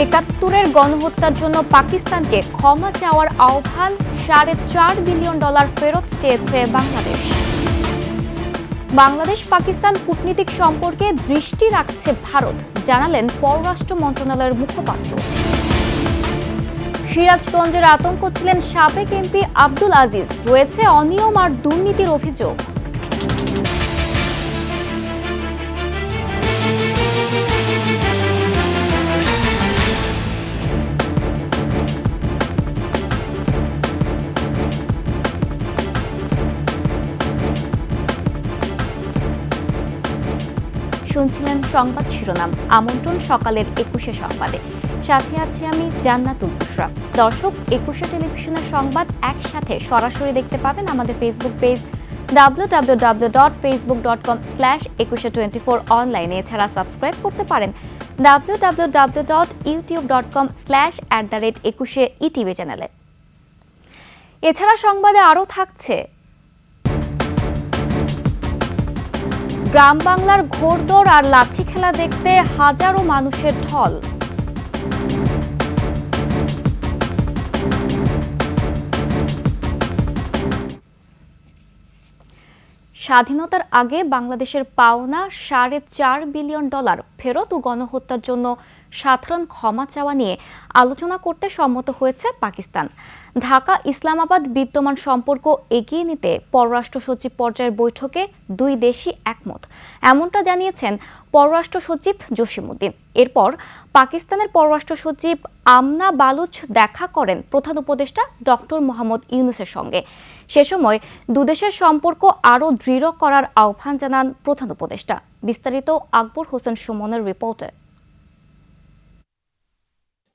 একাত্তরের গণহত্যার জন্য পাকিস্তানকে ক্ষমা চাওয়ার আহ্বান, $4.5 বিলিয়ন ফেরত চেয়েছে বাংলাদেশ। বাংলাদেশ পাকিস্তান কূটনীতিক সম্পর্কে দৃষ্টি রাখছে ভারত, জানালেন পররাষ্ট্র মন্ত্রণালয়ের মুখপাত্র। সিরাজগঞ্জের আতঙ্ক ছিলেন সাবেক এমপি আব্দুল আজিজ, রয়েছে অনিয়ম আর দুর্নীতির অভিযোগ। শুনছিলেন সংবাদ শিরোনাম। আমন্ত্রণ সকালের 21 সংবাদে, সাথে আছি আমি জান্নাতুল বুশরা। দর্শক, 21 টেলিভিশনের সংবাদ একসাথে সরাসরি দেখতে পাবেন আমাদের ফেসবুক পেজ www.facebook.com/2124 অনলাইনে। এছাড়া সাবস্ক্রাইব করতে পারেন www.youtube.com/@21etv চ্যানেলে। এছাড়া সংবাদে আরও থাকছে গ্রাম বাংলার ঘোড়দৌড় আর লাঠি খেলা দেখতে হাজারো মানুষের ঢল। স্বাধীনতার আগে বাংলাদেশের পাওনা $4.5 বিলিয়ন ফেরত ও গণহত্যার জন্য সাধারণ ক্ষমা চাওয়া নিয়ে আলোচনা করতে সম্মত হয়েছে পাকিস্তান। ঢাকা ইসলামাবাদ বিদ্যমান সম্পর্ক এগিয়ে নিতে পররাষ্ট্র সচিব পর্যায়ের বৈঠকে দুই দেশই একমত, এমনটা জানিয়েছেন পররাষ্ট্র সচিব জসিমউদ্দিন। এরপর পাকিস্তানের পররাষ্ট্র সচিব আমনা বালুচ দেখা করেন প্রধান উপদেষ্টা ডক্টর মোহাম্মদ ইউনূসের সঙ্গে। সে সময় দুদেশের সম্পর্ক আরও দৃঢ় করার আহ্বান জানান প্রধান উপদেষ্টা। বিস্তারিত আকবর হোসেন সুমনের রিপোর্টে।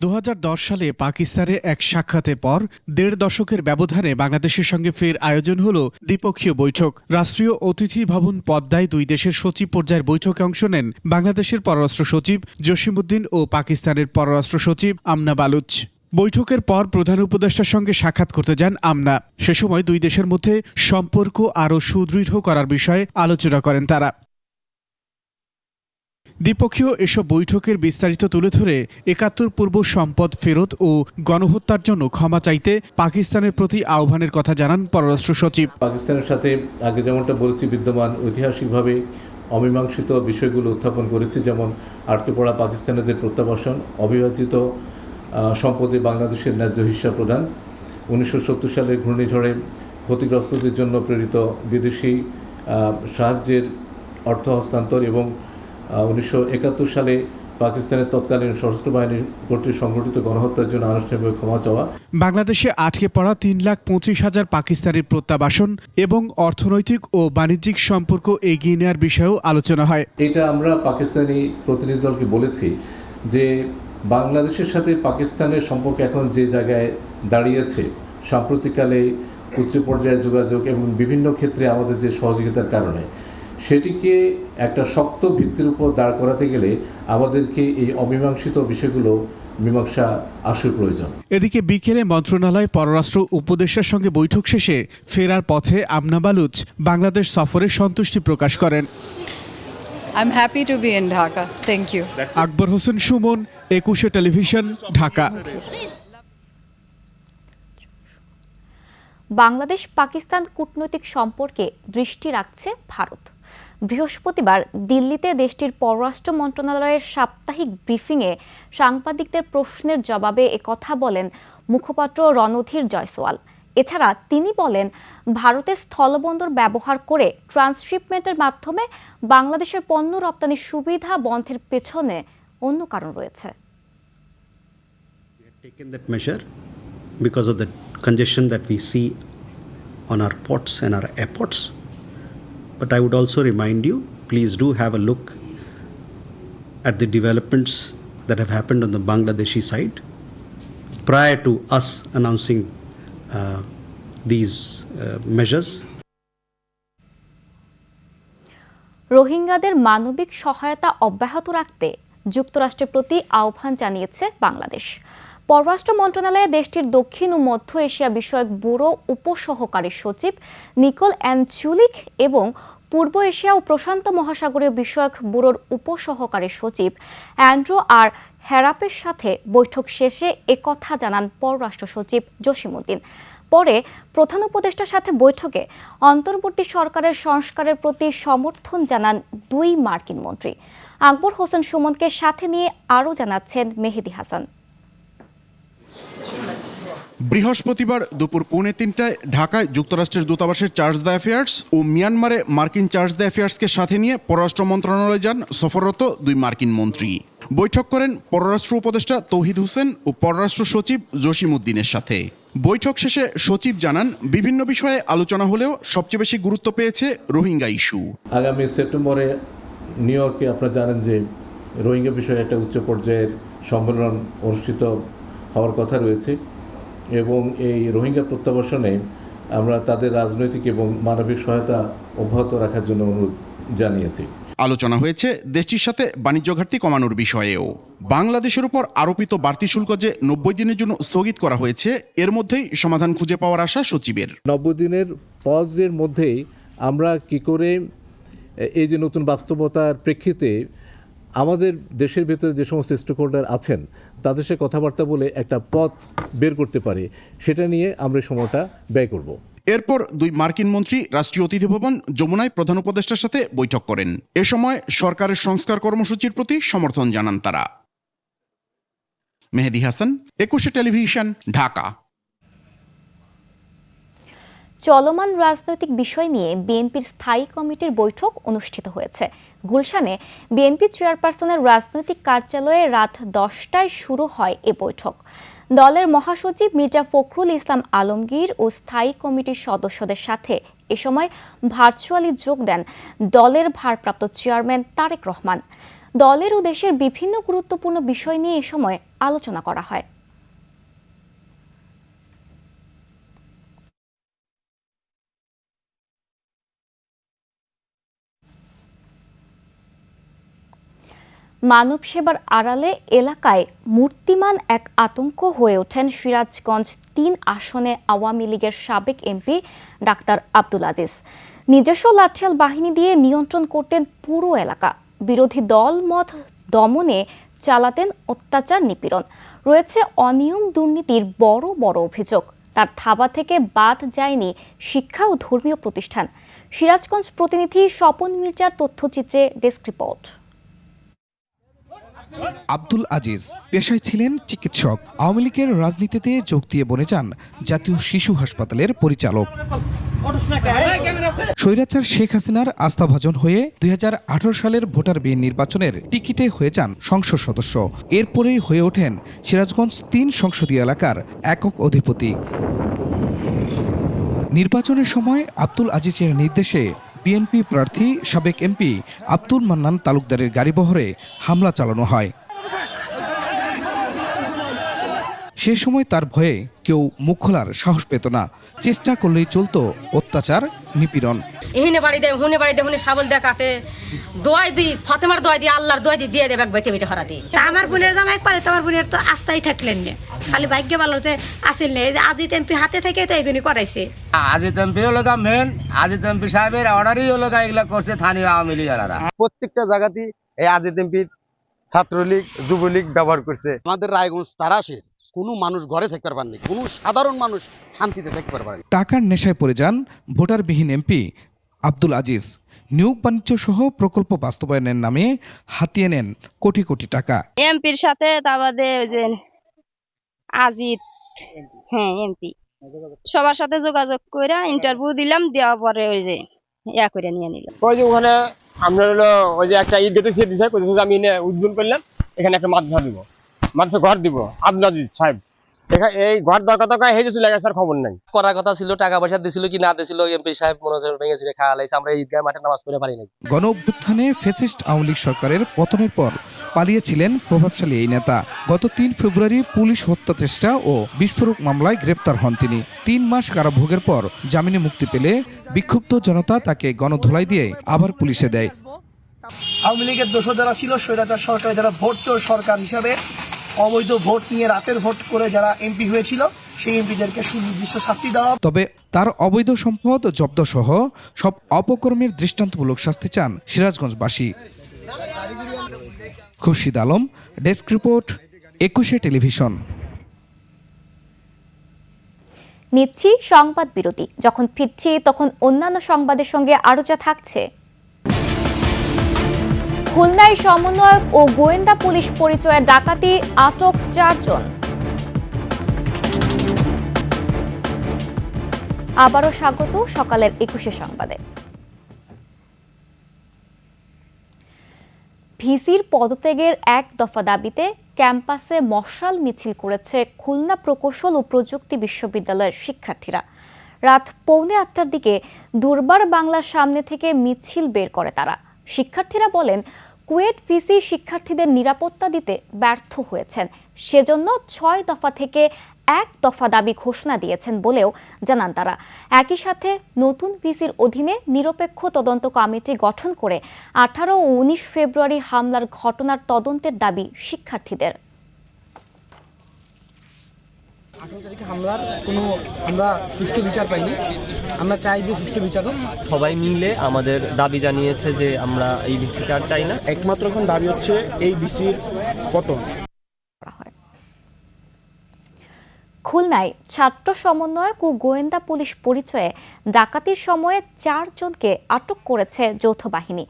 2010 সালে পাকিস্তানে এক সাক্ষাতের পর 1.5 দশকের ব্যবধানে বাংলাদেশের সঙ্গে ফের আয়োজন হল দ্বিপক্ষীয় বৈঠক। রাষ্ট্রীয় অতিথি ভবন পদ্মায় দুই দেশের সচিব পর্যায়ের বৈঠকে অংশ নেন বাংলাদেশের পররাষ্ট্র সচিব জসিমউদ্দিন ও পাকিস্তানের পররাষ্ট্র সচিব আমনা বালুচ। বৈঠকের পর প্রধান উপদেষ্টার সঙ্গে সাক্ষাৎ করতে যান আমনা। সে সময় দুই দেশের মধ্যে সম্পর্ক আরও সুদৃঢ় করার বিষয়ে আলোচনা করেন তারা। দ্বিপক্ষীয় এসব বৈঠকের বিস্তারিত তুলে ধরে 71 পূর্ব সম্পদ ফেরত ও গণহত্যার জন্য ক্ষমা চাইতে পাকিস্তানের প্রতি আহ্বানের কথা জানান পররাষ্ট্র সচিব। পাকিস্তানের সাথে আগে যেমনটা বলেছি, বিদ্যমান ঐতিহাসিকভাবে অমীমাংসিত বিষয়গুলো উত্থাপন করেছি, যেমন আটকে পড়া পাকিস্তানিদের প্রত্যাবাসন, অবিভাজিত সম্পদে বাংলাদেশের ন্যায্য হিস্সা প্রদান, 1970 সালের ঘূর্ণিঝড়ে ক্ষতিগ্রস্তদের জন্য প্রেরিত বিদেশি সাহায্যের অর্থ হস্তান্তর এবং 1971 সালে পাকিস্তানের তৎকালীন সশস্ত্র বাহিনীর কর্তৃক সংঘটিত গণহত্যার জন্য আনুষ্ঠানিকভাবে ক্ষমা চাওয়া। বাংলাদেশে আটকে পড়া 3,25,000 পাকিস্তানির প্রত্যাবাসন এবং অর্থনৈতিক ও বাণিজ্যিক সম্পর্ক এগিয়ে নেওয়ার বিষয়েও আলোচনা হয়। এটা আমরা পাকিস্তানি প্রতিনিধি দলকে বলেছি যে বাংলাদেশের সাথে পাকিস্তানের সম্পর্ক এখন যে জায়গায় দাঁড়িয়েছে, সাম্প্রতিককালে উচ্চ পর্যায়ের যোগাযোগ এবং বিভিন্ন ক্ষেত্রে আমাদের যে সহযোগিতার কারণে, সেটিকে একটা শক্ত ভিত্তির উপর দাঁড় করাতে গেলে আমাদেরকে এই অমীমাংসিত বিষয়গুলো মীমাংসা আসার প্রয়োজন। এদিকে বিকেলে মন্ত্রণালয় পররাষ্ট্র উপদেষ্টার সঙ্গে বৈঠক শেষে ফেরার পথে আমনা বালুচ বাংলাদেশ সফরে সন্তুষ্টি প্রকাশ করেন। I'm happy to be in Dhaka. Thank you. Akbar Hossain Suman, 21 television, Dhaka. Bangladesh Pakistan কূটনৈতিক সম্পর্কে দৃষ্টি রাখছে ভারত। বৃহস্পতিবার দিল্লিতে দেশটির পররাষ্ট্র মন্ত্রণালয়ের সাপ্তাহিক ব্রিফিংয়ে সাংবাদিকদের প্রশ্নের জবাবে একথা বলেন মুখপাত্র রণধীর জয়সওয়াল। এছাড়া তিনি বলেন, ভারতের স্থলবন্দর ব্যবহার করে ট্রান্সশিপমেন্টের মাধ্যমে বাংলাদেশের পণ্য রপ্তানির সুবিধা বন্ধের পেছনে অন্য কারণ রয়েছে। Because of the congestion that we see on our ports and our airports. But I would also remind you, please do have a look at the developments that have happened on the Bangladeshi side prior to us announcing these measures. রোহিঙ্গাদের মানবিক সহায়তা অব্যাহত রাখতে যুক্তরাষ্ট্রের প্রতি আহ্বান জানিয়েছে বাংলাদেশ। পররাষ্ট্র মন্ত্রণালয়ে দেশটির দক্ষিণ ও মধ্য এশিয়া বিষয়ক ব্যুরো উপসহকারী সচিব নিকোল অ্যানচুলিক এবং পূর্ব এশিয়া ও প্রশান্ত মহাসাগরীয় বিষয়ক ব্যুরোর উপসহকারী সচিব অ্যান্ড্রু আর হেরাপের সাথে বৈঠক শেষে একথা জানান পররাষ্ট্র সচিব জসিমউদ্দিন। পরে প্রধান উপদেষ্টার সাথে বৈঠকে অন্তর্বর্তী সরকারের সংস্কারের প্রতি সমর্থন জানান দুই মার্কিন মন্ত্রী। আকবর হোসেন সুমনকে সাথে নিয়ে আরও জানাচ্ছেন মেহেদী হাসান। বৃহস্পতিবার দুপুর 2:45টায় ঢাকায় যুক্তরাষ্ট্রের দূতাবাসের চার্জ দ্য অ্যাফেয়ার্স ও মিয়ানমারে মার্কিন চার্জ দ্য অ্যাফেয়ার্সকে সাথে নিয়ে পররাষ্ট্র মন্ত্রণালয়ে যান সফররত দুই মার্কিন মন্ত্রী। বৈঠক করেন পররাষ্ট্র উপদেষ্টা তৌহিদ হোসেন ও পররাষ্ট্র সচিব জসিমউদ্দিনের সাথে। বৈঠক শেষে সচিব জানান, বিভিন্ন বিষয়ে আলোচনা হলেও সবচেয়ে বেশি গুরুত্ব পেয়েছে রোহিঙ্গা ইস্যু। আগামী সেপ্টেম্বরে নিউ ইয়র্কে আপনারা জানেন যে রোহিঙ্গা বিষয়ে একটা উচ্চ পর্যায়ের সম্মেলন অনুষ্ঠিত হওয়ার কথা রয়েছে এবং এই রোহিঙ্গা প্রত্যাবাসনে আমরা তাদের রাজনৈতিক এবং মানবিক সহায়তা অব্যাহত রাখার জন্য অনুরোধ জানিয়েছি। আলোচনা হয়েছে দেশটির সাথে বাণিজ্য ঘাটতি কমানোর বিষয়েও। বাংলাদেশের উপর আরোপিত বাড়তি শুল্ক যে 90 দিনের জন্য স্থগিত করা হয়েছে, এর মধ্যেই সমাধান খুঁজে পাওয়ার আশা সচিবের। 90 দিনের পজের মধ্যেই আমরা কি করে এই যে নতুন বাস্তবতার প্রেক্ষিতে আমাদের দেশের ভেতরে যে সমস্ত স্টেকহোল্ডার আছেন তাদের সাথে কথাবার্তা বলে একটা পথ বের করতে পারি, সেটা নিয়ে আমরা সময়টা ব্যয় করব। এরপর দুই মার্কিন মন্ত্রী রাষ্ট্রীয় অতিথি ভবন যমুনায় প্রধান উপদেষ্টার সাথে বৈঠক করেন। এ সময় সরকারের সংস্কার কর্মসূচির প্রতি সমর্থন জানান তারা। মেহেদী হাসান, 21 টেলিভিশন, ঢাকা। চলমান রাজনৈতিক বিষয় নিয়ে বিএনপির স্থায়ী কমিটির বৈঠক অনুষ্ঠিত হয়েছে। গুলশানে বিএনপি চেয়ারপারসনের রাজনৈতিক কার্যালয়ে রাত 10টায় শুরু হয় এ বৈঠক। দলের মহাসচিব মির্জা ফখরুল ইসলাম আলমগীর ও স্থায়ী কমিটির সদস্যদের সাথে এ সময় ভার্চুয়ালি যোগ দেন দলের ভারপ্রাপ্ত চেয়ারম্যান তারেক রহমান। দলের ও দেশের বিভিন্ন গুরুত্বপূর্ণ বিষয় নিয়ে এ সময় আলোচনা করা হয়। মানব সেবার আড়ালে এলাকায় মূর্তিমান এক আতঙ্ক হয়ে ওঠেন সিরাজগঞ্জ 3 আসনে আওয়ামী লীগের সাবেক এমপি ডাক্তার আব্দুল আজিজ। নিজস্ব লাঠিয়াল বাহিনী দিয়ে নিয়ন্ত্রণ করতেন পুরো এলাকা। বিরোধী দল মত দমনে চালাতেন অত্যাচার নিপীড়ন। রয়েছে অনিয়ম দুর্নীতির বড় বড় অভিযোগ। তার থাবা থেকে বাদ যায়নি শিক্ষা ও ধর্মীয় প্রতিষ্ঠান। সিরাজগঞ্জ প্রতিনিধি স্বপন মির্জার তথ্যচিত্রে ডেস্ক রিপোর্ট। আব্দুল আজিজ পেশায় ছিলেন চিকিৎসক। আওয়ামী লীগের রাজনীতিতে যোগ দিয়ে বনে যান জাতীয় শিশু হাসপাতালের পরিচালক। স্বৈরাচার শেখ হাসিনার আস্থাভাজন হয়ে 2018 সালের ভোটার বিহীন নির্বাচনের টিকিটে হয়ে যান সংসদ সদস্য। এরপরেই হয়ে ওঠেন সিরাজগঞ্জ 3 সংসদীয় এলাকার একক অধিপতি। নির্বাচনের সময় আব্দুল আজিজের নির্দেশে বিএনপি প্রার্থী সাবেক এমপি আব্দুল মান্নান তালুকদারের গাড়িবহরে হামলা চালানো হয়। সে সময় তার ভয়ে কেউ মুখ খোলার সাহস পেত না। চেষ্টা করলেই চলতো অত্যাচার নিপীড়ন। এহিনে বাড়ি দেয়, হুনে বাড়ি দেয়, হুনে শাবল দেয় কাটে, দোয়াই দি ফতেমার দোয়াই দি আল্লাহর দোয়াই দিয়ে দেবে বেটে বেটে হরা দিই। আমার বোনের জামাই পারে, তোমার বোনের তো আস্থাই থাকলেন না, খালি ভাগ্য ভালো যে আসেন না। আজিত এমপি হাতে থেকে তো এগুলি করাইছে। আজিত এমপি হলো মেন, আজিত এমপি সাহেবের অর্ডারই হলো এগুলা করছে স্থানীয় আওয়ামী লীগেরা। প্রত্যেকটা জায়গাতেই এই আজিত এমপি ছাত্রলীগ যুবলীগ ব্যবহার করছে। আমাদের রায়গঞ্জ তারাশের কোনো মানুষ ঘরে থাকতে পারবেন, কোনো সাধারণ মানুষ শান্তিতে থাকতে পারবেন। টাকার নেশায় পড়ে যান ভোটারবিহীন এমপি আব্দুল আজিজ। নিয়োগ বাণিজ্য সহ প্রকল্প বাস্তবায়নের নামে হাতিয়ে নেন কোটি কোটি টাকা। এমপির সাথে তারপরে যে আজিত, হ্যাঁ এমপি, সবার সাথে যোগাযোগ করে ইন্টারভিউ দিলাম, দেওয়ার পরে ওই যে ইয়া করে নিয়ে নিলাম। ওই যে ওখানে আমরা হলো ওই যে একটা ঈদ গেটে দিছে, আমি উদ্বোধন করলাম, এখানে একটা মাদ্রাসা দিব, মাদ্রাসা ঘর দিব আব্দুল আজিজ সাহেব। এই ঘর দরকার দরকার হয়ে গেছিল, স্যার খবর নাই। করার কথা ছিল, টাকা পয়সা দিছিল কি না দিছিল এমপি সাহেব মনে হচ্ছে ভেঙে ছিঁড়ে খাওয়া লাইছে। আমরা ঈদগাহ মাঠে নামাজ পড়ে পারি নাই। গণ অভ্যুত্থানে ফ্যাসিস্ট আওয়ামী লীগ সরকারের পতনের পর পালিয়েছিলেন প্রভাবশালী এই নেতা। গত 3 ফেব্রুয়ারি পুলিশ হত্যা চেষ্টা ও বিস্ফোরক মামলায় গ্রেপ্তার হন তিনি। 3 মাস কারাভোগের পর জামিনে মুক্তি পেলে বিক্ষুব্ধ জনতা তাকে গণধোলাই দিয়ে আবার পুলিশে দেয়। আওয়ামী লীগের দোষর যারা ছিল, স্বৈরাচার সরকার যারা ভোট চোর সরকার হিসাবে অবৈধ ভোট নিয়ে রাতের ভোট করে যারা এমপি হয়েছিল, সেই এমপিদেরকে সুনির্দিষ্ট শাস্তি দেওয়া। তবে তার অবৈধ সম্পদ জব্দ সহ সব অপকর্মের দৃষ্টান্তমূলক শাস্তি চান সিরাজগঞ্জবাসী। Khurshid Alam, desk report, 21 television. নিচ্ছি সংবাদ বিরতি। যখন ফিরছি তখন অন্যান্য সংবাদের সঙ্গে আরও যা থাকছে। খুলনায় সমন্বয়ক ও গোয়েন্দা পুলিশ পরিচয়ে ডাকাতি, আটক 4 জন। আবারও স্বাগত সকালের 21 সংবাদে। ভিসির পদত্যাগের এক দফা দাবিতে ক্যাম্পাসে মশাল মিছিল করেছে খুলনা প্রকৌশল ও প্রযুক্তি বিশ্ববিদ্যালয়ের শিক্ষার্থীরা। রাত 7:45টার দিকে দুর্বার বাংলার সামনে থেকে মিছিল বের করে তারা। শিক্ষার্থীরা বলেন, কুয়েট ভিসি শিক্ষার্থীদের নিরাপত্তা দিতে ব্যর্থ হয়েছেন, সেজন্য 6 দফা থেকে 1 দফা দাবি ঘোষণা দিয়েছেন বলেও জানান তারা। একই সাথে নতুন ভিসির অধীনে নিরপেক্ষ তদন্ত কমিটি গঠন করে 18 ও 19 ফেব্রুয়ারি হামলার ঘটনার তদন্তের দাবি শিক্ষার্থীদের। 18 তারিখে হামলার কোনো আমরা সুষ্ঠু বিচার পাইনি। আমরা চাই যে সুষ্ঠু বিচার হোক। সবাই মিলে আমাদের দাবি জানিয়েছে যে আমরা এই ভিসিকে আর চাই না। একমাত্র এখন দাবি হচ্ছে এই ভিসির পতন। খুলনায় ছাত্র সমন্বয়ক ও গোয়েন্দা পুলিশ পরিচয়ে ডাকাতির সময়ে 4 জনকে আটক করেছে যৌথ বাহিনী।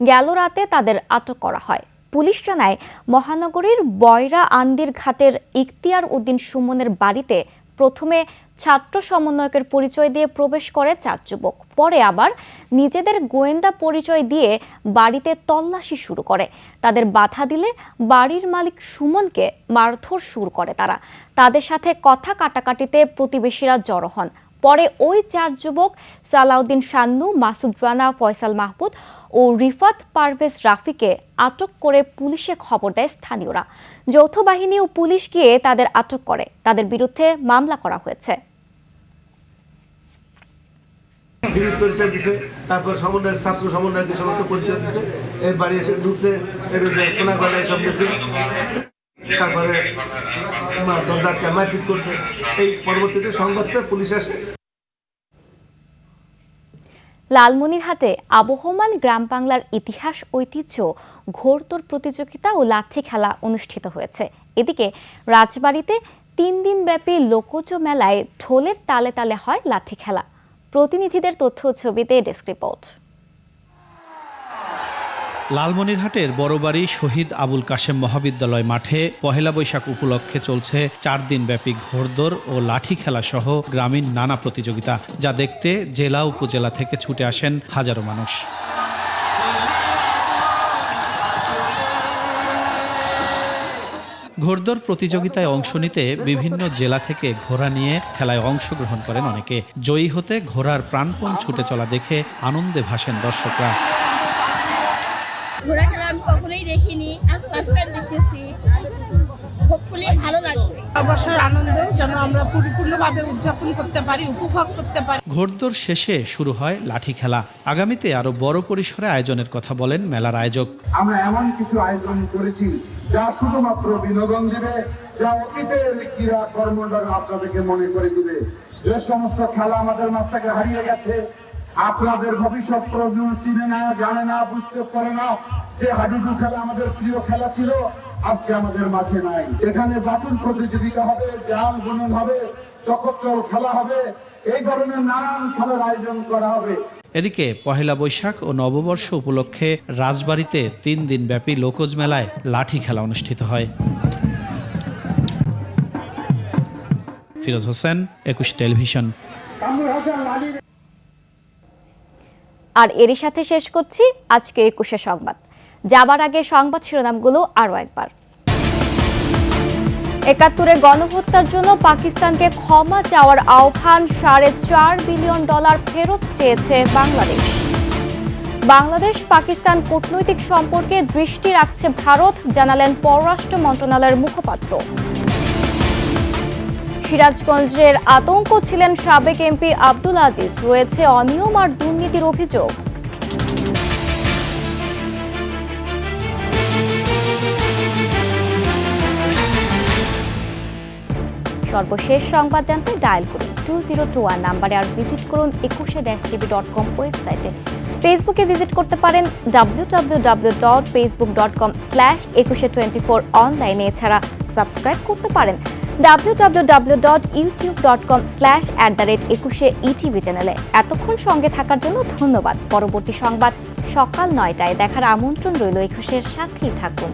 গেল রাতে তাদের আটক করা হয়। পুলিশ জানায়, মহানগরীর বয়রা আন্দির ঘাটের ইখতিয়ার উদ্দিন সুমনের বাড়িতে প্রথমে ছাত্র সমন্বয়কের পরিচয় দিয়ে প্রবেশ করে 4 যুবক। পরে আবার নিজেদের গোয়েন্দা পরিচয় দিয়ে বাড়িতে তল্লাশি শুরু করে। তাদের বাধা দিলে বাড়ির মালিক সুমনকে মারধর শুরু করে তারা। তাদের সাথে কথা কাটাকাটিতে প্রতিবেশীরা জড়ো হন। পরে ওই 4 যুবক সালাউদ্দিন শান্নু, মাসুদ রানা, ফয়সাল মাহমুদ ও রিফাত পারভেজ রাফিকে আটক করে পুলিশে খবর দেয় স্থানীয়রা। যৌথ বাহিনী ও পুলিশ গিয়ে তাদের আটক করে। তাদের বিরুদ্ধে মামলা করা হয়েছে। পরিচয় দিছে, তারপর সমন্বয়ক ছাত্র সমন্বয়কের সমস্ত পরিচয় দিছে। এর বাড়ি এসে ঢুকছে, সোনা গলা এসব দিছে, তারপরে দরজাকে মারপিট করছে। এই পরবর্তীতে সংবাদ পেয়ে পুলিশ আসে। লালমনিরহাটে আবহমান গ্রাম বাংলার ইতিহাস, ঐতিহ্য, ঘোড়দৌড় প্রতিযোগিতা ও লাঠি খেলা অনুষ্ঠিত হয়েছে। এদিকে রাজবাড়িতে 3 দিনব্যাপী লোকজ মেলায় ঢোলের তালে তালে হয় লাঠি খেলা। প্রতিনিধিদের তথ্য ছবিতে ডেস্ক রিপোর্ট। লালমনিরহাটের বড়বাড়ি শহীদ আবুল কাশেম মহাবিদ্যালয় মাঠে পহেলা বৈশাখ উপলক্ষে চলছে 4 দিনব্যাপী ঘোড়দৌড় ও লাঠি খেলা সহ গ্রামীণ নানা প্রতিযোগিতা, যা দেখতে জেলা উপজেলা থেকে ছুটে আসেন হাজারো মানুষ। ঘোড়দৌড় প্রতিযোগিতায় অংশ নিতে বিভিন্ন জেলা থেকে ঘোড়া নিয়ে খেলায় অংশগ্রহণ করেন অনেকে। জয়ী হতে ঘোড়ার প্রাণপণ ছুটে চলা দেখে আনন্দে ভাসেন দর্শকরা। ঘোড়া খেলা আমি কখনোই দেখিনি, আজ ফার্স্ট টাইম দেখতেছি। হোপফুলি ভালো লাগবে। অবসর আনন্দ যেন আমরা পরিপূর্ণভাবে উদযাপন করতে পারি, উপভোগ করতে পারি। ঘোড়দৌড় শেষে শুরু হয় লাঠি খেলা। আগামীতে আরো বড় পরিসরে আয়োজনের কথা বলেন মেলার আয়োজক। আমরা এমন কিছু আয়োজন করেছি যা শুধুমাত্র বিনোদন দিবে, যা অতীতের ক্রীড়া কর্মকাণ্ড আপনাদেরকে মনে করে দিবে। যে সমস্ত খেলা আমাদের মাঝ থেকে হারিয়ে গেছে, আপনাদের ভবিষ্যৎ প্রজন্ম চিনে না, জানে না, বুঝতে পারে না যে হাডুডু খেলা আমাদের প্রিয় খেলা ছিল, আজকে আমাদের মাঝে নাই। এখানে বাটন প্রতিযোগিতা হবে, জাল বুনন হবে, চকচল খেলা হবে, এই ধরনের নানান খেলার আয়োজন করা হবে। এদিকে পহেলা বৈশাখ ও নববর্ষ উপলক্ষে রাজবাড়িতে 3 দিনব্যাপী লোকজ মেলায় লাঠি খেলা অনুষ্ঠিত হয়। ফিরোজ হোসেন, 21 টেলিভিশন। আর এরই সাথে শেষ করছি আজকে 21 সংবাদ। যাবার আগে সংবাদ শিরোনামগুলো আরও একবার। 71-এর গণহত্যার জন্য পাকিস্তানকে ক্ষমা চাওয়ার আহ্বান, $4.5 বিলিয়ন ফেরত চেয়েছে বাংলাদেশ। বাংলাদেশ পাকিস্তান কূটনৈতিক সম্পর্কে দৃষ্টি রাখছে ভারত, জানালেন পররাষ্ট্র মন্ত্রণালয়ের মুখপাত্র। সিরাজগঞ্জের আতঙ্ক ছিলেন সাবেক এমপি আব্দুল আজিজ, রয়েছে অনিয়ম আর দুর্নীতির অভিযোগ। সর্বশেষ সংবাদ জানতে ডায়াল করুন 2021 নাম্বারে আর ভিজিট করুন 21-tv.com ওয়েবসাইটে। ফেসবুকে ভিজিট করতে পারেন www.facebook.com/2124 অনলাইনে। এছাড়া সাবস্ক্রাইব করতে পারেন www.youtube.com/@21etv চ্যানেলে। এতক্ষণ সঙ্গে থাকার জন্য ধন্যবাদ। পরবর্তী সংবাদ সকাল 9টায় দেখার আমন্ত্রণ রইল। 21-এর সাথেই থাকুন।